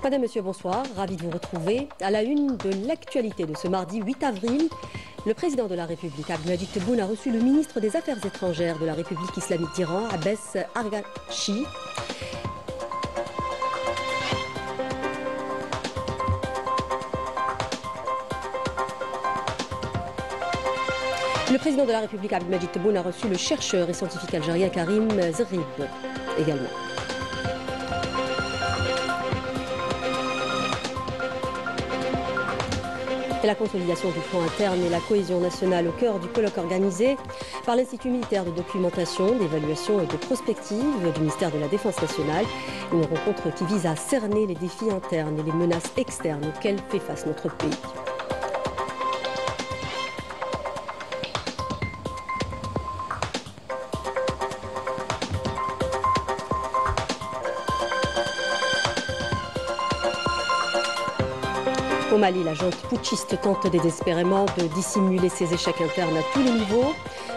Madame, Monsieur, bonsoir. Ravi de vous retrouver. À la une de l'actualité de ce mardi 8 avril, le président de la République, Abdelmadjid Tebboune, a reçu le ministre des Affaires étrangères de la République islamique d'Iran, Abbas Araghchi. Le président de la République, Abdelmadjid Tebboune, a reçu le chercheur et scientifique algérien Karim Zerrib également. Et la consolidation du front interne et la cohésion nationale au cœur du colloque organisé par l'Institut militaire de documentation, d'évaluation et de prospective du ministère de la Défense nationale. Une rencontre qui vise à cerner les défis internes et les menaces externes auxquelles fait face notre pays. Au Mali, la junte putschiste tente désespérément de dissimuler ses échecs internes à tous les niveaux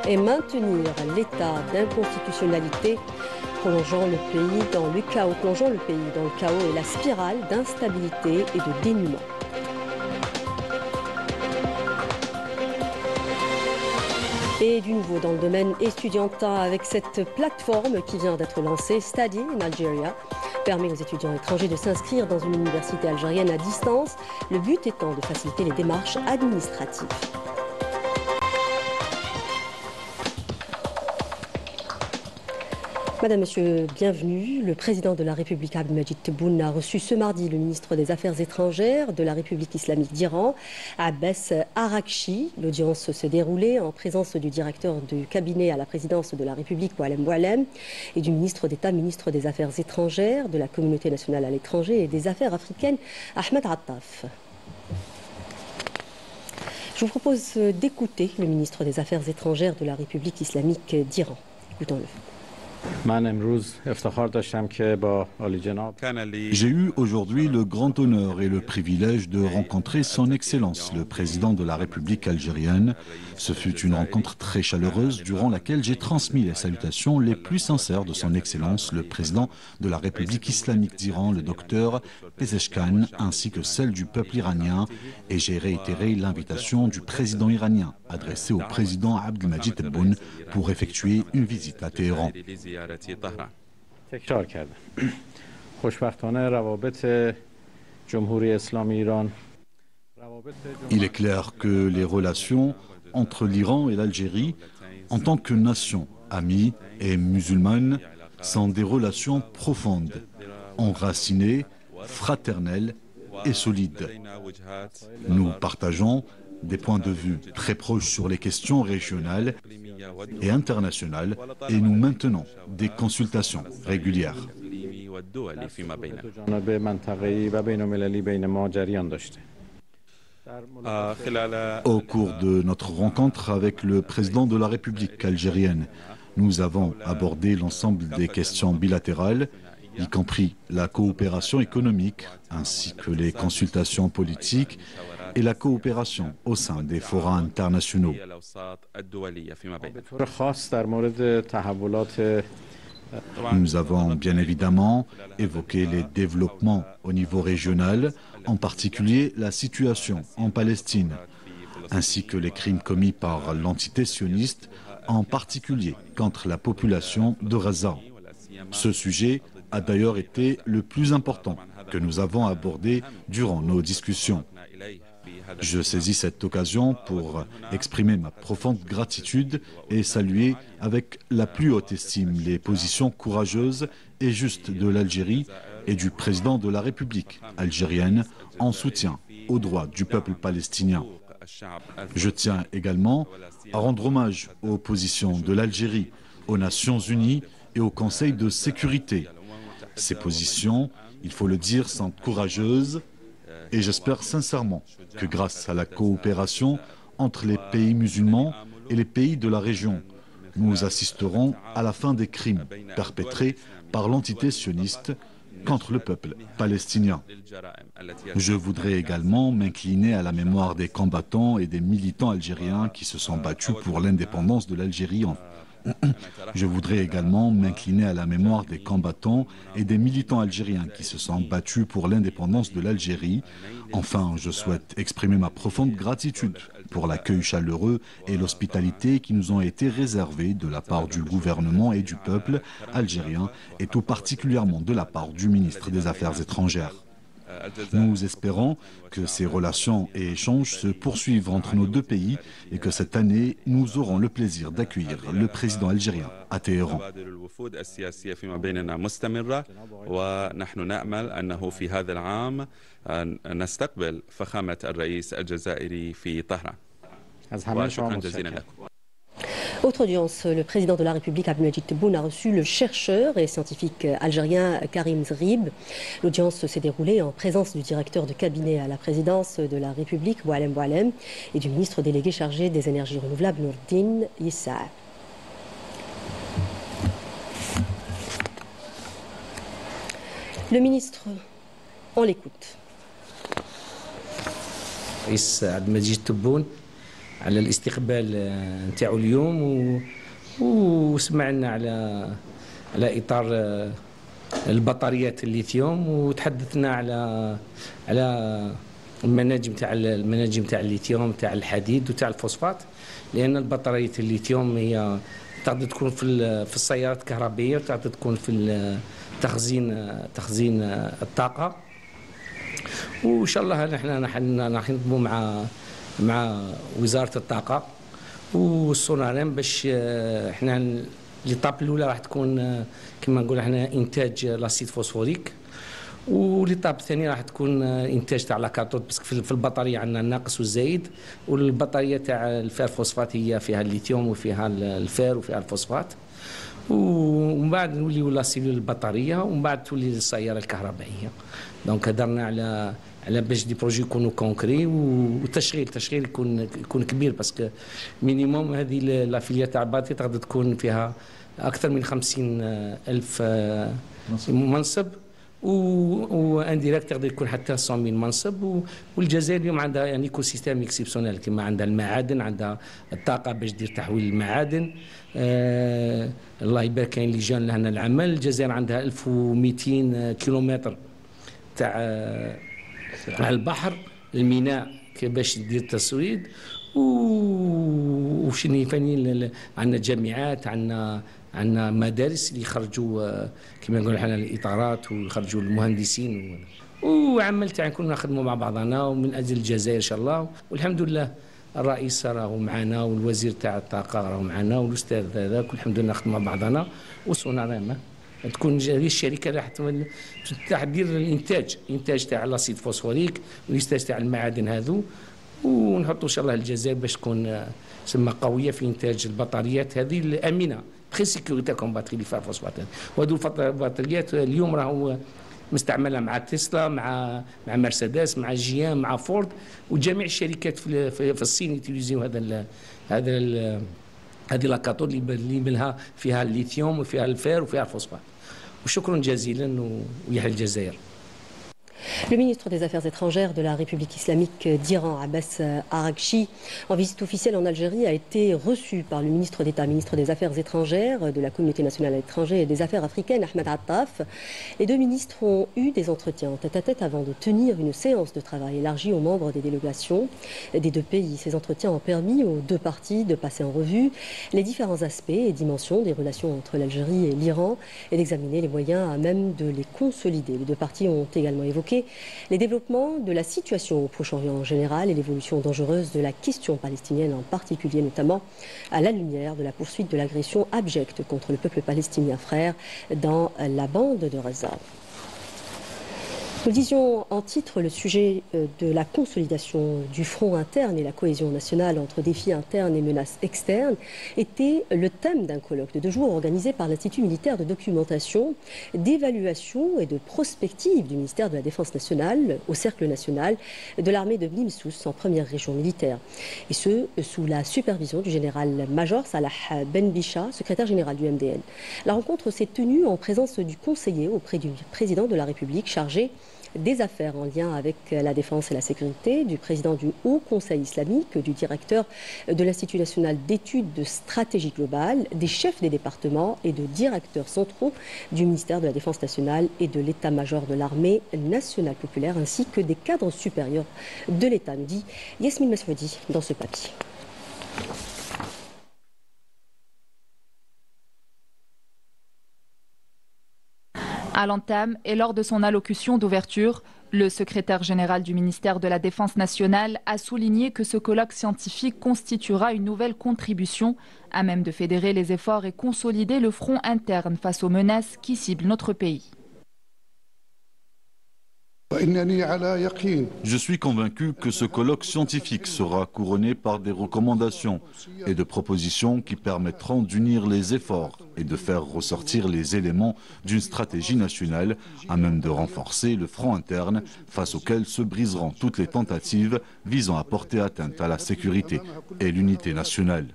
et maintenir l'état d'inconstitutionnalité, plongeant le pays dans le chaos et la spirale d'instabilité et de dénuement. Et du nouveau dans le domaine étudiantin avec cette plateforme qui vient d'être lancée, Study in Algeria, permet aux étudiants étrangers de s'inscrire dans une université algérienne à distance, le but étant de faciliter les démarches administratives. Madame, Monsieur, bienvenue. Le président de la République, Abdelmadjid Tebboune, a reçu ce mardi le ministre des Affaires étrangères de la République islamique d'Iran, Abbas Araghchi. L'audience s'est déroulée en présence du directeur du cabinet à la présidence de la République, Boualem Boualem, et du ministre d'État, ministre des Affaires étrangères, de la communauté nationale à l'étranger et des Affaires africaines, Ahmed Attaf. Je vous propose d'écouter le ministre des Affaires étrangères de la République islamique d'Iran. Écoutons-le. J'ai eu aujourd'hui le grand honneur et le privilège de rencontrer son Excellence, le président de la République algérienne. Ce fut une rencontre très chaleureuse durant laquelle j'ai transmis les salutations les plus sincères de son Excellence, le président de la République islamique d'Iran, le docteur Pezeshkan, ainsi que celle du peuple iranien, et j'ai réitéré l'invitation du président iranien adressée au président Abdelmadjid Tebboune pour effectuer une visite à Téhéran. Il est clair que les relations entre l'Iran et l'Algérie, en tant que nation amie et musulmane, sont des relations profondes, enracinées, fraternelles et solides. Nous partageons des points de vue très proches sur les questions régionales et internationales et nous maintenons des consultations régulières. Au cours de notre rencontre avec le président de la République algérienne, nous avons abordé l'ensemble des questions bilatérales, y compris la coopération économique ainsi que les consultations politiques et la coopération au sein des forats internationaux. Nous avons bien évidemment évoqué les développements au niveau régional, en particulier la situation en Palestine, ainsi que les crimes commis par l'entité sioniste, en particulier contre la population de Gaza. Ce sujet a d'ailleurs été le plus important que nous avons abordé durant nos discussions. Je saisis cette occasion pour exprimer ma profonde gratitude et saluer avec la plus haute estime les positions courageuses et justes de l'Algérie et du président de la République algérienne en soutien aux droits du peuple palestinien. Je tiens également à rendre hommage aux positions de l'Algérie, aux Nations Unies et au Conseil de sécurité. Ces positions, il faut le dire, sont courageuses et j'espère sincèrement que grâce à la coopération entre les pays musulmans et les pays de la région, nous assisterons à la fin des crimes perpétrés par l'entité sioniste contre le peuple palestinien. Je voudrais également m'incliner à la mémoire des combattants et des militants algériens qui se sont battus pour l'indépendance de l'Algérie Je voudrais également m'incliner à la mémoire des combattants et des militants algériens qui se sont battus pour l'indépendance de l'Algérie. Enfin, je souhaite exprimer ma profonde gratitude pour l'accueil chaleureux et l'hospitalité qui nous ont été réservés de la part du gouvernement et du peuple algérien et tout particulièrement de la part du ministre des Affaires étrangères. Nous espérons que ces relations et échanges se poursuivent entre nos deux pays et que cette année, nous aurons le plaisir d'accueillir le président algérien à Téhéran. Autre audience, le président de la République Abdelmadjid Tebboune a reçu le chercheur et scientifique algérien Karim Zrib. L'audience s'est déroulée en présence du directeur de cabinet à la présidence de la République, Boualem Boualem, et du ministre délégué chargé des énergies renouvelables, Nourdine Issa. Le ministre, on l'écoute. Abdelmadjid Tebboune على الاستقبال نتاعو اليوم وسمعنا على اطار البطاريات الليثيوم وتحدثنا على المناجم تاع الليثيوم تاع الحديد وتاع الفوسفات لان البطاريات الليثيوم هي تقدر تكون في السيارات الكهربائيه وتقدر تكون في تخزين الطاقه وان شاء الله نحن راح نخدموا مع وزارة الطاقة والسوناريم باش احنا ليطاب الأولى راح تكون كما نقول احنا إنتاج لاسيد فوسفوريك وليطاب الثاني راح تكون إنتاج تاع لاكاتود بس في البطارية عندنا الناقص والزايد والبطارية تاع الفير فوسفات هي فيها الليثيوم وفيها الفير وفيها الفوسفات ومن بعد نوليو لاسيلول البطارية ومن بعد تولي السيارة الكهربائية دونك هدرنا على باش دي بروجي يكونوا كونكري والتشغيل يكون كبير باسكو مينيموم هذه لافيليا تاع باتي تقدر تكون فيها اكثر من 50,000 منصب وان ديريكت يقدر يكون حتى 100,000 منصب والجزائر اليوم عندها يعني ايكو سيستيم اكسبسيونيل كما عندها المعادن عندها الطاقه باش دير تحويل المعادن الله يبارك كاين اللي جان لهنا العمل الجزائر عندها 1200 كيلومتر تاع البحر الميناء باش دير التسويد وشني فاني عندنا جامعات عندنا مدارس اللي يخرجوا كما نقول احنا الاطارات ويخرجوا المهندسين وعمل تاع نكون نخدموا مع بعضنا ومن اجل الجزائر ان شاء الله والحمد لله الرئيس راهو معنا والوزير تاع الطاقه راهو معنا والاستاذ هذاك والحمد لله نخدموا مع بعضنا وصونا تكون الشركه راح تدير الانتاج تاع لاسيد فوسفوريك والانتاج تاع المعادن هذو ونحطوا ان شاء الله الجزائر باش تكون سما قويه في انتاج البطاريات هذه الامنه بخي سيكوريتي كوم باتري لي فوسفات وهذو البطاريات اليوم راهو مستعمله مع تسلا مع مرسيدس مع جي ام مع فورد وجميع الشركات في الصين يتيليزيو هذه لاكاتود اللي منها فيها الليثيوم وفيها الفير وفيها الفوسفات وشكرا جزيلا ويحيى الجزائر. Le ministre des Affaires étrangères de la République islamique d'Iran, Abbas Araghchi, en visite officielle en Algérie, a été reçu par le ministre d'État, ministre des Affaires étrangères, de la communauté nationale à l'étranger et des Affaires africaines, Ahmed Attaf. Les deux ministres ont eu des entretiens en tête-à-tête avant de tenir une séance de travail élargie aux membres des délégations des deux pays. Ces entretiens ont permis aux deux parties de passer en revue les différents aspects et dimensions des relations entre l'Algérie et l'Iran et d'examiner les moyens à même de les consolider. Les deux parties ont également évoqué les développements de la situation au Proche-Orient en général et l'évolution dangereuse de la question palestinienne en particulier, notamment à la lumière de la poursuite de l'agression abjecte contre le peuple palestinien frère dans la bande de Gaza. Nous disions en titre le sujet de la consolidation du front interne et la cohésion nationale entre défis internes et menaces externes était le thème d'un colloque de 2 jours organisé par l'Institut militaire de documentation, d'évaluation et de prospective du ministère de la Défense nationale au Cercle national de l'armée de Bnimsous en première région militaire. Et ce, sous la supervision du général-major Salah Ben Bisha, secrétaire général du MDN. La rencontre s'est tenue en présence du conseiller auprès du président de la République chargé des affaires en lien avec la défense et la sécurité, du président du Haut Conseil islamique, du directeur de l'Institut national d'études de stratégie globale, des chefs des départements et de directeurs centraux du ministère de la Défense nationale et de l'état-major de l'armée nationale populaire, ainsi que des cadres supérieurs de l'État, nous dit Yasmine Massoudi dans ce papier. À l'entame et lors de son allocution d'ouverture, le secrétaire général du ministère de la Défense nationale a souligné que ce colloque scientifique constituera une nouvelle contribution à même de fédérer les efforts et consolider le front interne face aux menaces qui ciblent notre pays. Je suis convaincu que ce colloque scientifique sera couronné par des recommandations et de propositions qui permettront d'unir les efforts et de faire ressortir les éléments d'une stratégie nationale à même de renforcer le front interne face auquel se briseront toutes les tentatives visant à porter atteinte à la sécurité et l'unité nationale.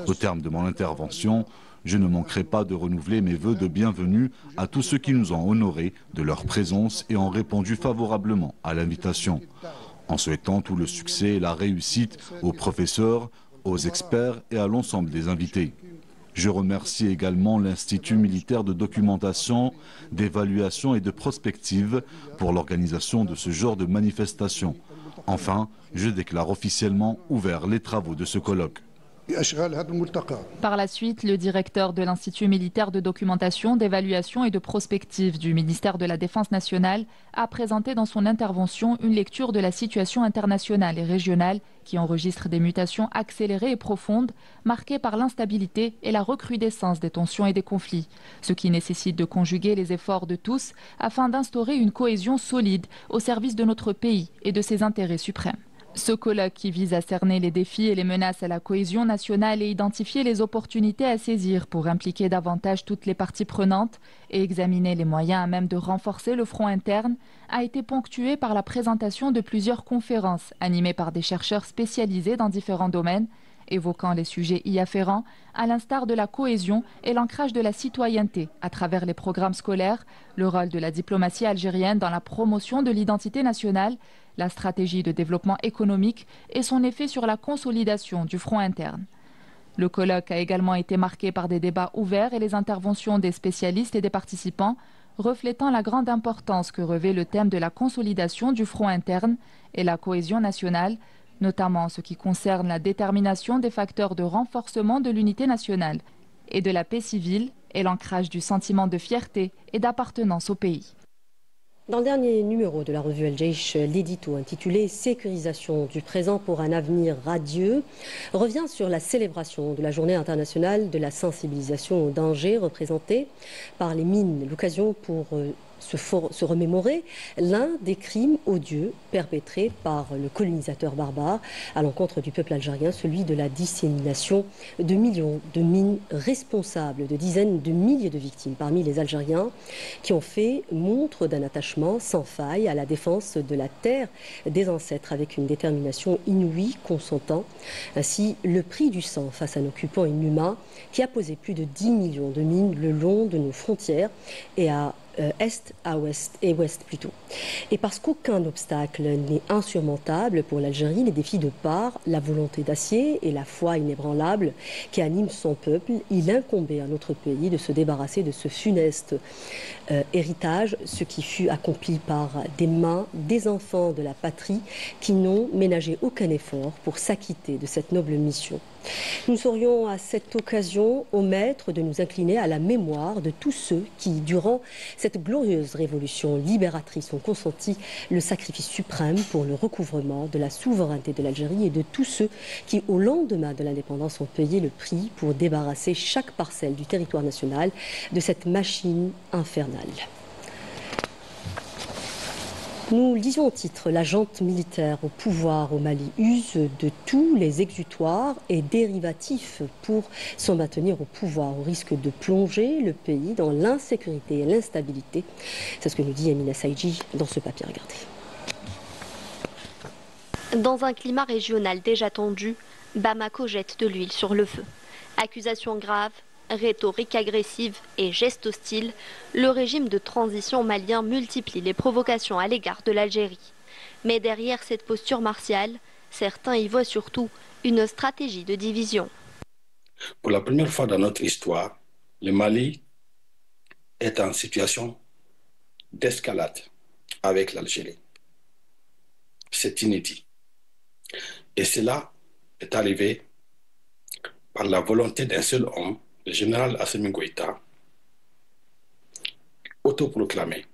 Au terme de mon intervention, je ne manquerai pas de renouveler mes vœux de bienvenue à tous ceux qui nous ont honorés de leur présence et ont répondu favorablement à l'invitation, en souhaitant tout le succès et la réussite aux professeurs, aux experts et à l'ensemble des invités. Je remercie également l'Institut militaire de documentation, d'évaluation et de prospective pour l'organisation de ce genre de manifestation. Enfin, je déclare officiellement ouverts les travaux de ce colloque. Par la suite, le directeur de l'Institut militaire de documentation, d'évaluation et de prospective du ministère de la Défense nationale a présenté dans son intervention une lecture de la situation internationale et régionale qui enregistre des mutations accélérées et profondes, marquées par l'instabilité et la recrudescence des tensions et des conflits, ce qui nécessite de conjuguer les efforts de tous afin d'instaurer une cohésion solide au service de notre pays et de ses intérêts suprêmes. Ce colloque qui vise à cerner les défis et les menaces à la cohésion nationale et identifier les opportunités à saisir pour impliquer davantage toutes les parties prenantes et examiner les moyens à même de renforcer le front interne a été ponctué par la présentation de plusieurs conférences animées par des chercheurs spécialisés dans différents domaines, évoquant les sujets y afférents, à l'instar de la cohésion et l'ancrage de la citoyenneté à travers les programmes scolaires, le rôle de la diplomatie algérienne dans la promotion de l'identité nationale, la stratégie de développement économique et son effet sur la consolidation du front interne. Le colloque a également été marqué par des débats ouverts et les interventions des spécialistes et des participants, reflétant la grande importance que revêt le thème de la consolidation du front interne et la cohésion nationale, notamment en ce qui concerne la détermination des facteurs de renforcement de l'unité nationale et de la paix civile et l'ancrage du sentiment de fierté et d'appartenance au pays. Dans le dernier numéro de la revue El Jaish, l'édito intitulé « Sécurisation du présent pour un avenir radieux » revient sur la célébration de la journée internationale de la sensibilisation aux dangers représentés par les mines. L'occasion pour se remémorer l'un des crimes odieux perpétrés par le colonisateur barbare à l'encontre du peuple algérien, celui de la dissémination de millions de mines responsables de dizaines de milliers de victimes parmi les Algériens qui ont fait montre d'un attachement sans faille à la défense de la terre des ancêtres avec une détermination inouïe, consentant ainsi le prix du sang face à un occupant inhumain qui a posé plus de 10 millions de mines le long de nos frontières et à est à ouest et ouest plutôt. Et parce qu'aucun obstacle n'est insurmontable pour l'Algérie, les défis de part, la volonté d'acier et la foi inébranlable qui animent son peuple, il incombait à notre pays de se débarrasser de ce funeste héritage, ce qui fut accompli par des mains des enfants de la patrie qui n'ont ménagé aucun effort pour s'acquitter de cette noble mission. Nous serions à cette occasion au maître de nous incliner à la mémoire de tous ceux qui, durant cette glorieuse révolution libératrice, ont consenti le sacrifice suprême pour le recouvrement de la souveraineté de l'Algérie et de tous ceux qui, au lendemain de l'indépendance, ont payé le prix pour débarrasser chaque parcelle du territoire national de cette machine infernale. Nous lisions au titre, la junte militaire au pouvoir au Mali use de tous les exutoires et dérivatifs pour s'en maintenir au pouvoir, au risque de plonger le pays dans l'insécurité et l'instabilité. C'est ce que nous dit Emina Saïdji dans ce papier. Regardez. Dans un climat régional déjà tendu, Bamako jette de l'huile sur le feu. Accusations graves, Rhétorique agressive et gestes hostiles, le régime de transition malien multiplie les provocations à l'égard de l'Algérie. Mais derrière cette posture martiale, certains y voient surtout une stratégie de division. Pour la première fois dans notre histoire, le Mali est en situation d'escalade avec l'Algérie. C'est inédit. Et cela est arrivé par la volonté d'un seul homme, le général Assimi Goïta, autoproclamé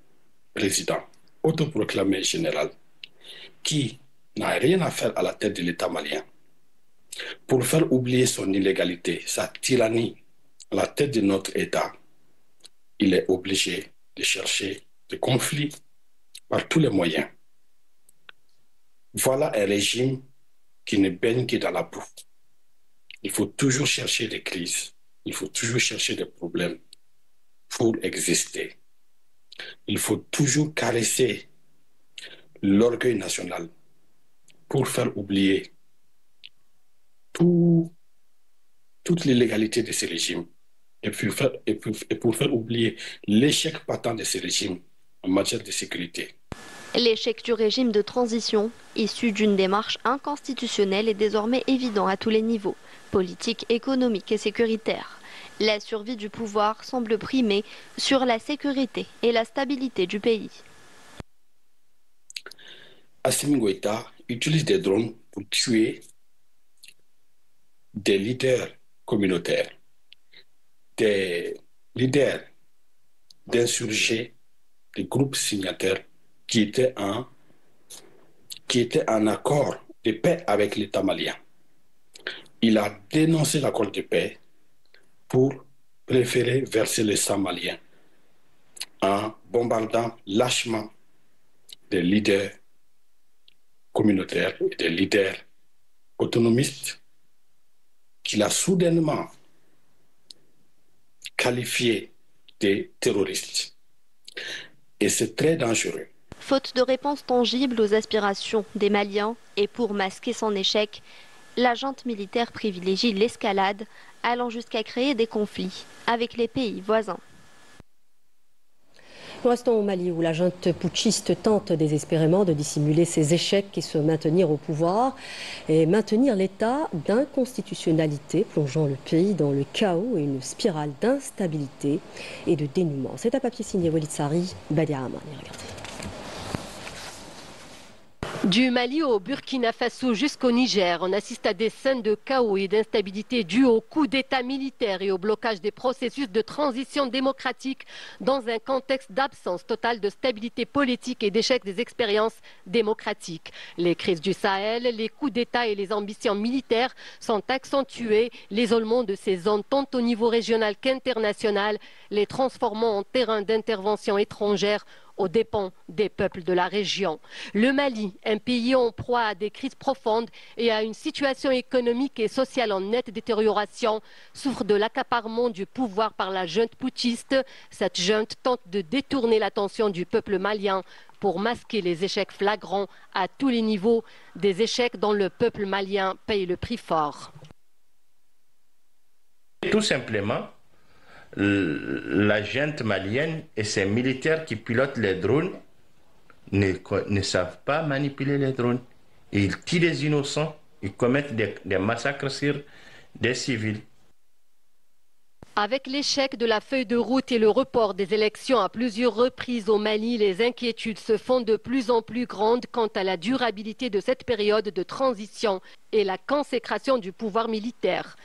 président, autoproclamé général, qui n'a rien à faire à la tête de l'État malien. Pour faire oublier son illégalité, sa tyrannie à la tête de notre État, il est obligé de chercher des conflits par tous les moyens. Voilà un régime qui ne baigne que dans la boue. Il faut toujours chercher des crises, il faut toujours chercher des problèmes pour exister. Il faut toujours caresser l'orgueil national pour faire oublier toute l'illégalité de ces régimes et pour faire oublier l'échec patent de ces régimes en matière de sécurité. L'échec du régime de transition, issu d'une démarche inconstitutionnelle, est désormais évident à tous les niveaux, politiques, économiques et sécuritaires. La survie du pouvoir semble primer sur la sécurité et la stabilité du pays. Assimi Goïta utilise des drones pour tuer des leaders communautaires, des leaders d'insurgés, des groupes signataires qui étaient en accord de paix avec l'État malien. Il a dénoncé l'accord de paix pour préférer verser le sang malien en bombardant lâchement des leaders communautaires et des leaders autonomistes qu'il a soudainement qualifiés de terroristes. Et c'est très dangereux. Faute de réponse tangible aux aspirations des Maliens et pour masquer son échec, la junte militaire privilégie l'escalade, allant jusqu'à créer des conflits avec les pays voisins. Nous restons au Mali où la junte putschiste tente désespérément de dissimuler ses échecs et se maintenir au pouvoir et maintenir l'état d'inconstitutionnalité, plongeant le pays dans le chaos et une spirale d'instabilité et de dénuement. C'est un papier signé Walid Sari, Badia Amani. Regardez. Du Mali au Burkina Faso jusqu'au Niger, on assiste à des scènes de chaos et d'instabilité dues au coup d'État militaire et au blocage des processus de transition démocratique dans un contexte d'absence totale de stabilité politique et d'échec des expériences démocratiques. Les crises du Sahel, les coups d'État et les ambitions militaires sont accentuées, l'isolement de ces zones tant au niveau régional qu'international, les transformant en terrain d'intervention étrangère aux dépens des peuples de la région. Le Mali, un pays en proie à des crises profondes et à une situation économique et sociale en nette détérioration, souffre de l'accaparement du pouvoir par la junte putschiste. Cette junte tente de détourner l'attention du peuple malien pour masquer les échecs flagrants à tous les niveaux, des échecs dont le peuple malien paye le prix fort. Tout simplement, la junte malienne et ses militaires qui pilotent les drones ne savent pas manipuler les drones. Et ils tuent les innocents, ils commettent des massacres sur des civils. Avec l'échec de la feuille de route et le report des élections à plusieurs reprises au Mali, les inquiétudes se font de plus en plus grandes quant à la durabilité de cette période de transition et la consécration du pouvoir militaire.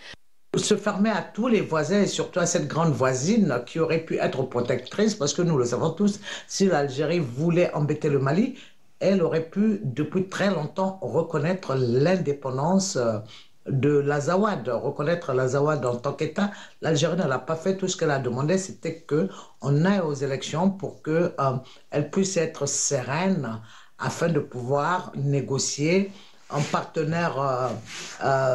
Se fermer à tous les voisins et surtout à cette grande voisine qui aurait pu être protectrice, parce que nous le savons tous, si l'Algérie voulait embêter le Mali, elle aurait pu depuis très longtemps reconnaître l'indépendance de l'Azawad, reconnaître l'Azawad en tant qu'État. L'Algérie ne l'a pas fait. Tout ce qu'elle a demandé, c'était qu'on aille aux élections pour qu'elle puisse être sereine afin de pouvoir négocier un partenaire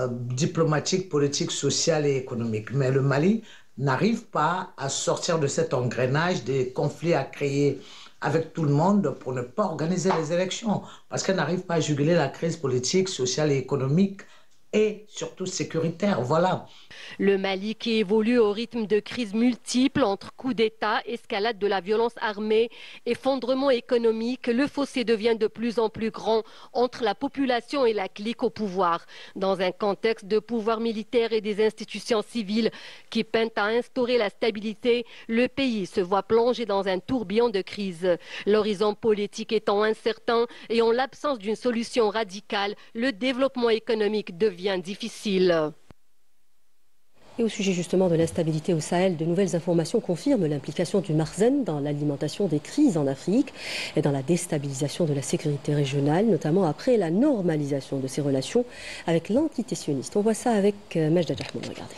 diplomatique, politique, social et économique. Mais le Mali n'arrive pas à sortir de cet engrenage des conflits à créer avec tout le monde pour ne pas organiser les élections, parce qu'elle n'arrive pas à juguler la crise politique, sociale et économique et surtout sécuritaire. Voilà. Le Mali qui évolue au rythme de crises multiples entre coups d'État, escalade de la violence armée, effondrement économique, le fossé devient de plus en plus grand entre la population et la clique au pouvoir. Dans un contexte de pouvoir militaire et des institutions civiles qui peinent à instaurer la stabilité, le pays se voit plongé dans un tourbillon de crise. L'horizon politique étant incertain et en l'absence d'une solution radicale, le développement économique devient difficile. Et au sujet justement de l'instabilité au Sahel, de nouvelles informations confirment l'implication du Marzen dans l'alimentation des crises en Afrique et dans la déstabilisation de la sécurité régionale, notamment après la normalisation de ses relations avec l'entité sioniste. On voit ça avec Majda Jahmoud, regardez.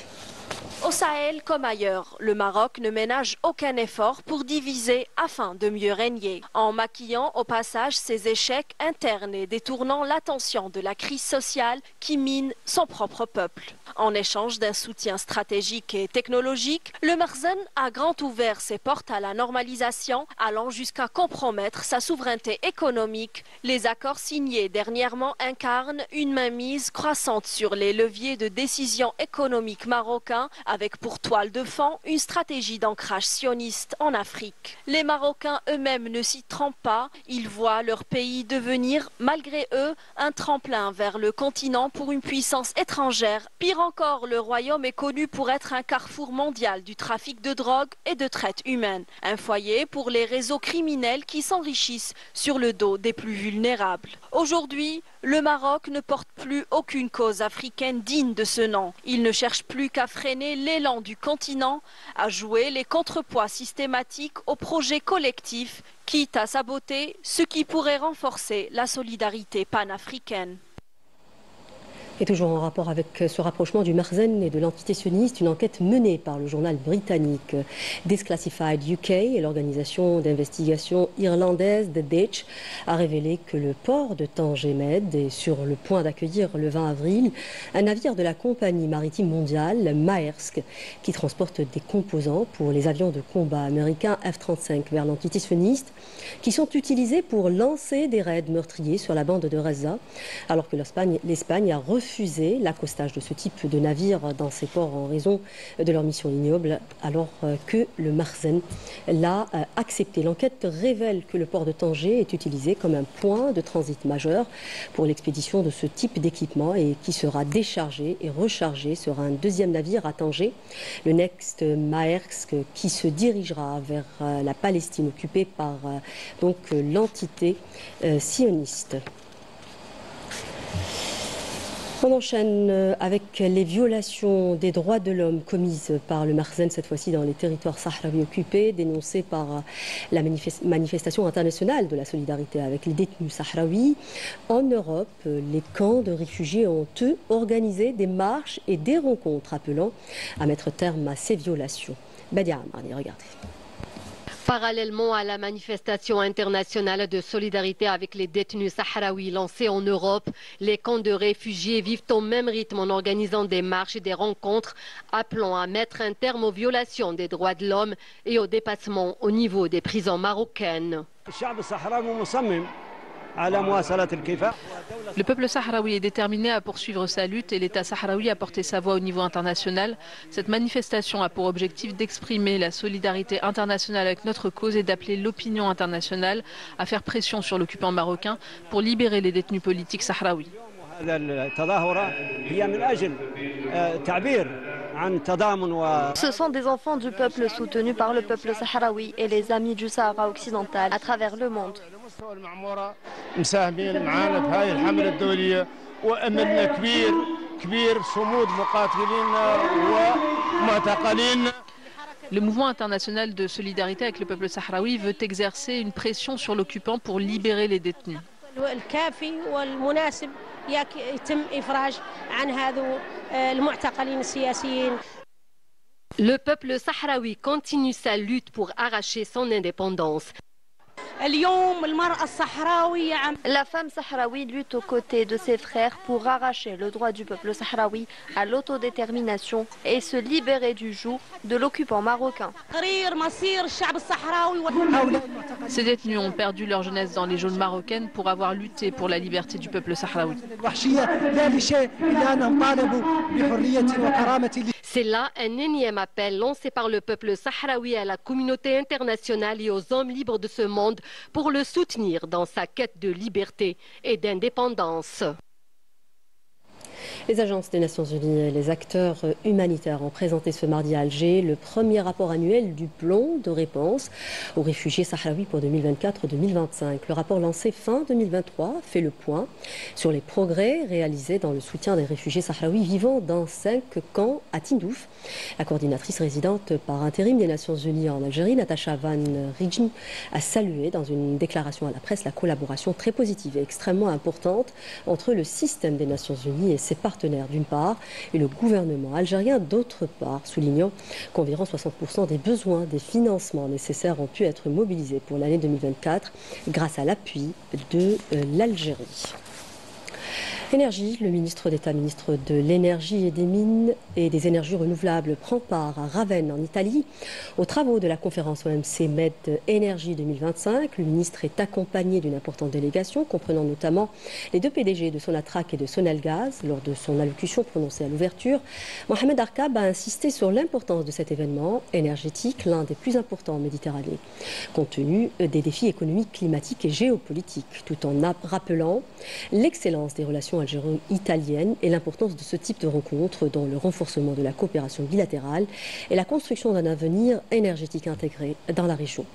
Au Sahel comme ailleurs, le Maroc ne ménage aucun effort pour diviser afin de mieux régner, en maquillant au passage ses échecs internes et détournant l'attention de la crise sociale qui mine son propre peuple. En échange d'un soutien stratégique et technologique, le Marzen a grand ouvert ses portes à la normalisation, allant jusqu'à compromettre sa souveraineté économique. Les accords signés dernièrement incarnent une mainmise croissante sur les leviers de décision économique marocains, avec pour toile de fond une stratégie d'ancrage sioniste en Afrique. Les Marocains eux-mêmes ne s'y trompent pas, ils voient leur pays devenir, malgré eux, un tremplin vers le continent pour une puissance étrangère. Pire encore, le royaume est connu pour être un carrefour mondial du trafic de drogue et de traite humaine, un foyer pour les réseaux criminels qui s'enrichissent sur le dos des plus vulnérables. Aujourd'hui, le Maroc ne porte plus aucune cause africaine digne de ce nom. Il ne cherche plus qu'à freiner l'élan du continent, à jouer les contrepoids systématiques au projet collectif, quitte à saboter ce qui pourrait renforcer la solidarité panafricaine. Et toujours en rapport avec ce rapprochement du Marzen et de l'entité sioniste, une enquête menée par le journal britannique Desclassified UK et l'organisation d'investigation irlandaise The Ditch a révélé que le port de Tanger Med est sur le point d'accueillir le 20 avril un navire de la compagnie maritime mondiale Maersk qui transporte des composants pour les avions de combat américains F-35 vers l'entité sioniste qui sont utilisés pour lancer des raids meurtriers sur la bande de Gaza alors que l'Espagne a refusé l'accostage de ce type de navire dans ces ports en raison de leur mission ignoble, alors que le Marzen l'a accepté. L'enquête révèle que le port de Tanger est utilisé comme un point de transit majeur pour l'expédition de ce type d'équipement et qui sera déchargé et rechargé sera un deuxième navire à Tanger, le Next Maersk, qui se dirigera vers la Palestine occupée par l'entité sioniste. On enchaîne avec les violations des droits de l'homme commises par le Marzen, cette fois-ci dans les territoires sahraouis occupés, dénoncées par la manifestation internationale de la solidarité avec les détenus sahraouis. En Europe, les camps de réfugiés ont, eux, organisé des marches et des rencontres appelant à mettre terme à ces violations. Badia Amarni, regardez. Parallèlement à la manifestation internationale de solidarité avec les détenus sahraouis lancée en Europe, les camps de réfugiés vivent au même rythme en organisant des marches et des rencontres appelant à mettre un terme aux violations des droits de l'homme et au dépassement au niveau des prisons marocaines. Le peuple sahraoui est déterminé à poursuivre sa lutte et l'État sahraoui a porté sa voix au niveau international. Cette manifestation a pour objectif d'exprimer la solidarité internationale avec notre cause et d'appeler l'opinion internationale à faire pression sur l'occupant marocain pour libérer les détenus politiques sahraouis. Ce sont des enfants du peuple soutenus par le peuple sahraoui et les amis du Sahara occidental à travers le monde. Le mouvement international de solidarité avec le peuple sahraoui veut exercer une pression sur l'occupant pour libérer les détenus. Le peuple sahraoui continue sa lutte pour arracher son indépendance. La femme sahraoui lutte aux côtés de ses frères pour arracher le droit du peuple sahraoui à l'autodétermination et se libérer du joug de l'occupant marocain. Ces détenus ont perdu leur jeunesse dans les geôles marocaines pour avoir lutté pour la liberté du peuple sahraoui. C'est là un énième appel lancé par le peuple sahraoui à la communauté internationale et aux hommes libres de ce monde pour le soutenir dans sa quête de liberté et d'indépendance. Les agences des Nations Unies et les acteurs humanitaires ont présenté ce mardi à Alger le premier rapport annuel du plan de réponse aux réfugiés sahraouis pour 2024-2025. Le rapport lancé fin 2023 fait le point sur les progrès réalisés dans le soutien des réfugiés sahraouis vivant dans 5 camps à Tindouf. La coordinatrice résidente par intérim des Nations Unies en Algérie, Natacha Van Rijn, a salué dans une déclaration à la presse la collaboration très positive et extrêmement importante entre le système des Nations Unies et ses partenaires d'une part et le gouvernement algérien d'autre part, soulignant qu'environ 60% des besoins des financements nécessaires ont pu être mobilisés pour l'année 2024 grâce à l'appui de l'Algérie. Énergie, le ministre d'État, ministre de l'Énergie et des Mines et des Énergies renouvelables prend part à Ravenne en Italie aux travaux de la conférence OMC Med Énergie 2025. Le ministre est accompagné d'une importante délégation comprenant notamment les 2 PDG de Sonatrach et de Sonelgaz. Lors de son allocution prononcée à l'ouverture, Mohamed Arkab a insisté sur l'importance de cet événement énergétique, l'un des plus importants en Méditerranée, compte tenu des défis économiques, climatiques et géopolitiques, tout en rappelant l'excellence des relations algéro-italienne et l'importance de ce type de rencontre dans le renforcement de la coopération bilatérale et la construction d'un avenir énergétique intégré dans la région.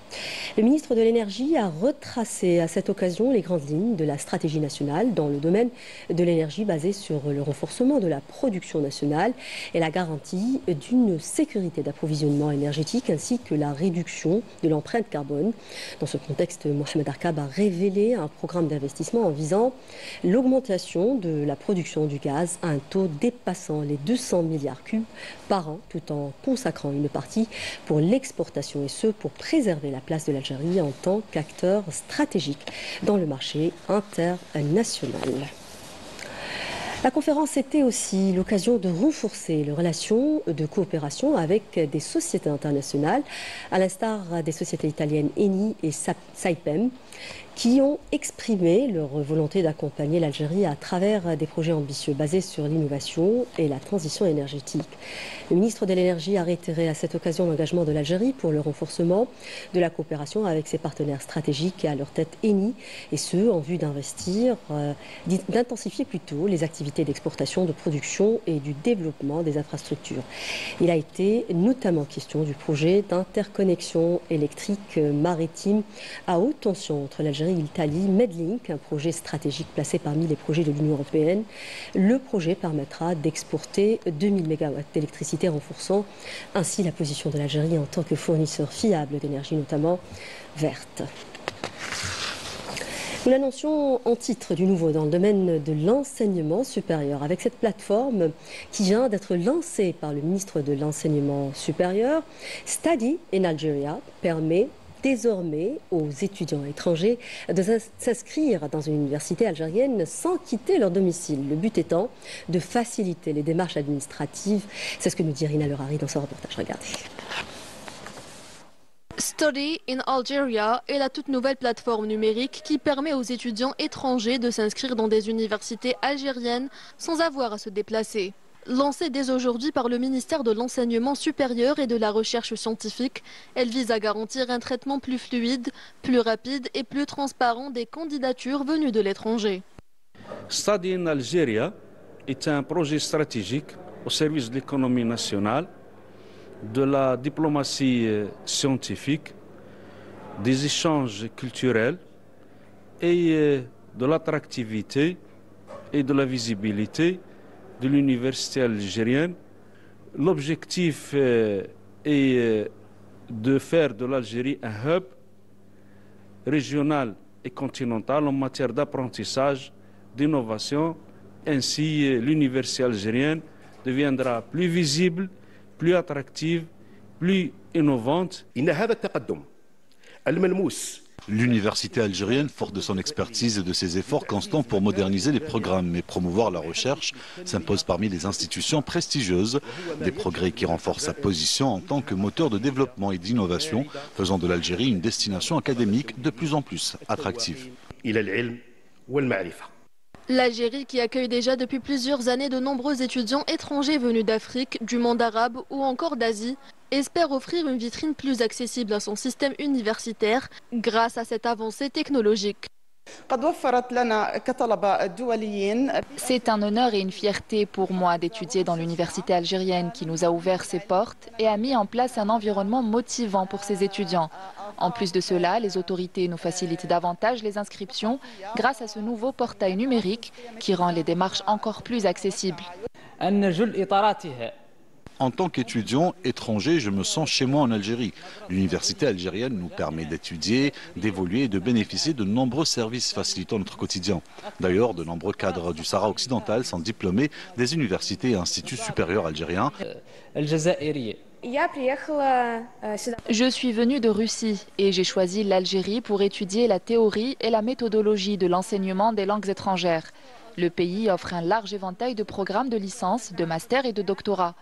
Le ministre de l'Énergie a retracé à cette occasion les grandes lignes de la stratégie nationale dans le domaine de l'énergie basée sur le renforcement de la production nationale et la garantie d'une sécurité d'approvisionnement énergétique ainsi que la réduction de l'empreinte carbone. Dans ce contexte, Mohamed Arkab a révélé un programme d'investissement en visant l'augmentation de la production du gaz à un taux dépassant les 200 milliards cubes par an, tout en consacrant une partie pour l'exportation et ce pour préserver la place de l'Algérie en tant qu'acteur stratégique dans le marché international. La conférence était aussi l'occasion de renforcer les relations de coopération avec des sociétés internationales, à l'instar des sociétés italiennes Eni et Saipem, qui ont exprimé leur volonté d'accompagner l'Algérie à travers des projets ambitieux basés sur l'innovation et la transition énergétique. Le ministre de l'Énergie a réitéré à cette occasion l'engagement de l'Algérie pour le renforcement de la coopération avec ses partenaires stratégiques et à leur tête Eni, et ce en vue d'intensifier plutôt les activités d'exportation, de production et du développement des infrastructures. Il a été notamment question du projet d'interconnexion électrique maritime à haute tension entre l'Algérie et l'Italie, Medlink, un projet stratégique placé parmi les projets de l'Union européenne. Le projet permettra d'exporter 2000 MW d'électricité, renforçant ainsi la position de l'Algérie en tant que fournisseur fiable d'énergie, notamment verte. Nous l'annoncions en titre du nouveau dans le domaine de l'enseignement supérieur. Avec cette plateforme qui vient d'être lancée par le ministre de l'Enseignement supérieur, Study in Algeria permet désormais aux étudiants étrangers de s'inscrire dans une université algérienne sans quitter leur domicile. Le but étant de faciliter les démarches administratives. C'est ce que nous dit Rina Lerari dans son reportage. Regardez. Study in Algeria est la toute nouvelle plateforme numérique qui permet aux étudiants étrangers de s'inscrire dans des universités algériennes sans avoir à se déplacer. Lancée dès aujourd'hui par le ministère de l'Enseignement supérieur et de la Recherche scientifique, elle vise à garantir un traitement plus fluide, plus rapide et plus transparent des candidatures venues de l'étranger. Study in Algeria est un projet stratégique au service de l'économie nationale, de la diplomatie scientifique, des échanges culturels et de l'attractivité et de la visibilité de l'université algérienne. L'objectif est de faire de l'Algérie un hub régional et continental en matière d'apprentissage, d'innovation. Ainsi, l'université algérienne deviendra plus visible, plus attractive, plus innovante. L'université algérienne, forte de son expertise et de ses efforts constants pour moderniser les programmes et promouvoir la recherche, s'impose parmi les institutions prestigieuses. Des progrès qui renforcent sa position en tant que moteur de développement et d'innovation, faisant de l'Algérie une destination académique de plus en plus attractive. L'Algérie, qui accueille déjà depuis plusieurs années de nombreux étudiants étrangers venus d'Afrique, du monde arabe ou encore d'Asie, espère offrir une vitrine plus accessible à son système universitaire grâce à cette avancée technologique. C'est un honneur et une fierté pour moi d'étudier dans l'université algérienne qui nous a ouvert ses portes et a mis en place un environnement motivant pour ses étudiants. En plus de cela, les autorités nous facilitent davantage les inscriptions grâce à ce nouveau portail numérique qui rend les démarches encore plus accessibles. En tant qu'étudiant étranger, je me sens chez moi en Algérie. L'université algérienne nous permet d'étudier, d'évoluer et de bénéficier de nombreux services facilitant notre quotidien. D'ailleurs, de nombreux cadres du Sahara occidental sont diplômés des universités et instituts supérieurs algériens. Je suis venue de Russie et j'ai choisi l'Algérie pour étudier la théorie et la méthodologie de l'enseignement des langues étrangères. Le pays offre un large éventail de programmes de licence, de master et de doctorat.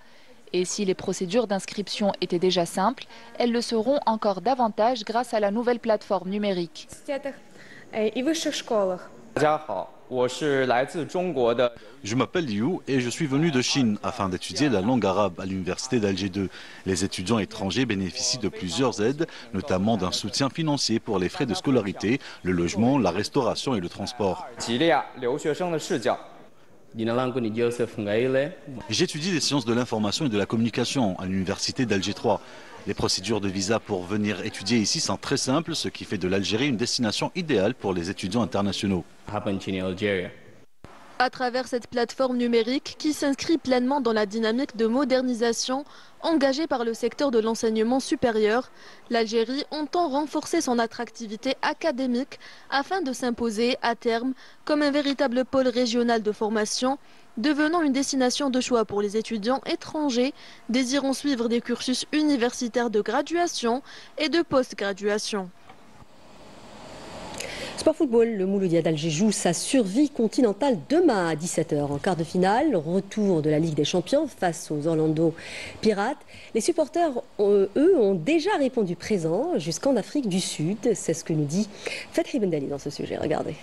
Et si les procédures d'inscription étaient déjà simples, elles le seront encore davantage grâce à la nouvelle plateforme numérique. Je m'appelle Liu et je suis venu de Chine afin d'étudier la langue arabe à l'université d'Alger 2. Les étudiants étrangers bénéficient de plusieurs aides, notamment d'un soutien financier pour les frais de scolarité, le logement, la restauration et le transport. J'étudie les sciences de l'information et de la communication à l'université d'Alger 3. Les procédures de visa pour venir étudier ici sont très simples, ce qui fait de l'Algérie une destination idéale pour les étudiants internationaux. À travers cette plateforme numérique qui s'inscrit pleinement dans la dynamique de modernisation engagée par le secteur de l'enseignement supérieur, l'Algérie entend renforcer son attractivité académique afin de s'imposer à terme comme un véritable pôle régional de formation, devenant une destination de choix pour les étudiants étrangers désirant suivre des cursus universitaires de graduation et de post-graduation. Sport football, le Mouloudia d'Alger joue sa survie continentale demain à 17h en quart de finale. Retour de la Ligue des Champions face aux Orlando Pirates. Les supporters, eux, ont déjà répondu présent jusqu'en Afrique du Sud. C'est ce que nous dit Fethi Bendali dans ce sujet. Regardez.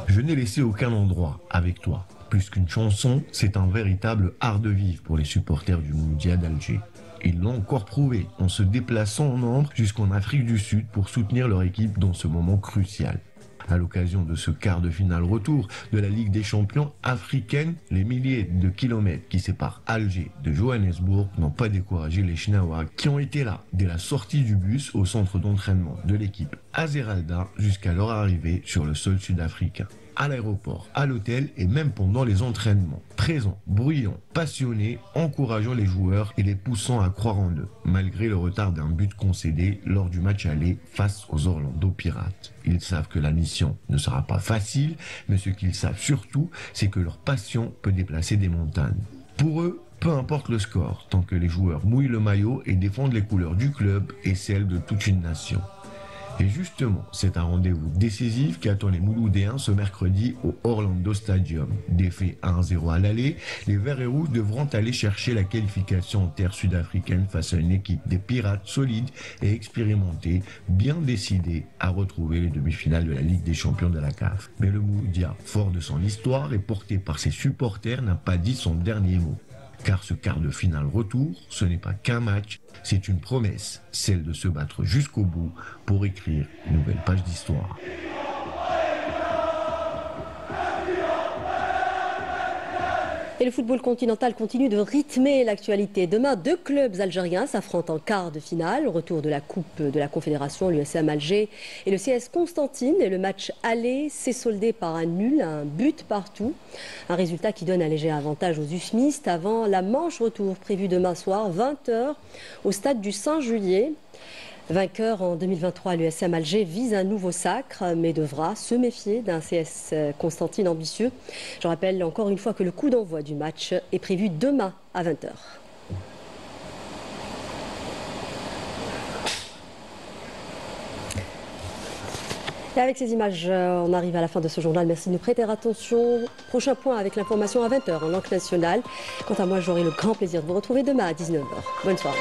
Je n'ai laissé aucun endroit avec toi. Plus qu'une chanson, c'est un véritable art de vivre pour les supporters du Mouloudia d'Alger. Ils l'ont encore prouvé en se déplaçant en nombre jusqu'en Afrique du Sud pour soutenir leur équipe dans ce moment crucial. À l'occasion de ce quart de finale retour de la Ligue des Champions africaine, les milliers de kilomètres qui séparent Alger de Johannesburg n'ont pas découragé les Chinawa qui ont été là dès la sortie du bus au centre d'entraînement de l'équipe Azeralda jusqu'à leur arrivée sur le sol sud-africain. À l'aéroport, à l'hôtel et même pendant les entraînements. Présents, bruyants, passionnés, encourageant les joueurs et les poussant à croire en eux, malgré le retard d'un but concédé lors du match aller face aux Orlando Pirates. Ils savent que la mission ne sera pas facile, mais ce qu'ils savent surtout, c'est que leur passion peut déplacer des montagnes. Pour eux, peu importe le score, tant que les joueurs mouillent le maillot et défendent les couleurs du club et celles de toute une nation. Et justement, c'est un rendez-vous décisif qui attend les Mouloudéens ce mercredi au Orlando Stadium. Défait 1-0 à l'aller, les Verts et Rouges devront aller chercher la qualification en terre sud-africaine face à une équipe des Pirates solides et expérimentée, bien décidée à retrouver les demi-finales de la Ligue des Champions de la CAF. Mais le Mouloudia, fort de son histoire et porté par ses supporters, n'a pas dit son dernier mot. Car ce quart de finale retour, ce n'est pas qu'un match, c'est une promesse, celle de se battre jusqu'au bout pour écrire une nouvelle page d'histoire. Et le football continental continue de rythmer l'actualité. Demain, 2 clubs algériens s'affrontent en quart de finale. Retour de la Coupe de la Confédération, l'USM Alger et le CS Constantine. Et le match aller s'est soldé par un nul, un but partout. Un résultat qui donne un léger avantage aux USMistes avant la manche retour prévue demain soir, 20h, au stade du Saint-Julier. Vainqueur en 2023, l'USM Alger vise un nouveau sacre, mais devra se méfier d'un CS Constantine ambitieux. Je rappelle encore une fois que le coup d'envoi du match est prévu demain à 20h. Et avec ces images, on arrive à la fin de ce journal. Merci de nous prêter attention. Prochain point avec l'information à 20h en langue nationale. Quant à moi, j'aurai le grand plaisir de vous retrouver demain à 19h. Bonne soirée.